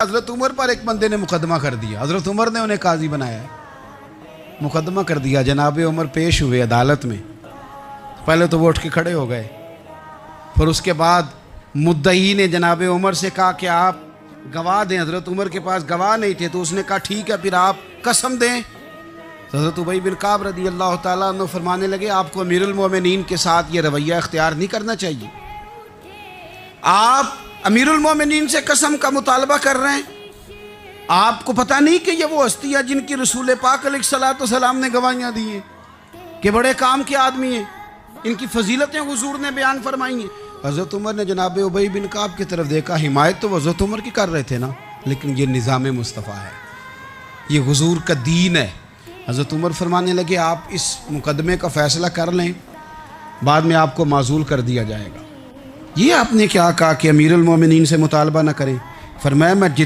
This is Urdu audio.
حضرت عمر پر ایک بندے نے مقدمہ کر دیا، حضرت عمر نے انہیں قاضی بنایا ہے، مقدمہ کر دیا۔ جناب عمر پیش ہوئے عدالت میں، پہلے تو وہ اٹھ کے کھڑے ہو گئے، پھر اس کے بعد مدعی نے جناب عمر سے کہا کہ آپ گواہ دیں۔ حضرت عمر کے پاس گواہ نہیں تھے تو اس نے کہا ٹھیک ہے پھر آپ قسم دیں۔ تو حضرت ابی بن کعب رضی اللہ تعالیٰ عنہ فرمانے لگے آپ کو امیر المومنین کے ساتھ یہ رویہ اختیار نہیں کرنا چاہیے، آپ امیر المومنین سے قسم کا مطالبہ کر رہے ہیں، آپ کو پتہ نہیں کہ یہ وہ ہستی ہے جن کی رسول پاک علیہ الصلوۃ والسلام نے گواہیاں دی ہیں کہ بڑے کام کے آدمی ہیں، ان کی فضیلتیں حضور نے بیان فرمائی ہیں۔ حضرت عمر نے جناب ابی بن کعب کی طرف دیکھا، حمایت تو حضرت عمر کی کر رہے تھے نا، لیکن یہ نظام مصطفیٰ ہے، یہ حضور کا دین ہے۔ حضرت عمر فرمانے لگے آپ اس مقدمے کا فیصلہ کر لیں، بعد میں آپ کو معزول کر دیا جائے گا۔ یہ آپ نے کیا کہا کہ امیر المومنین سے مطالبہ نہ کریں؟ فرمایا میں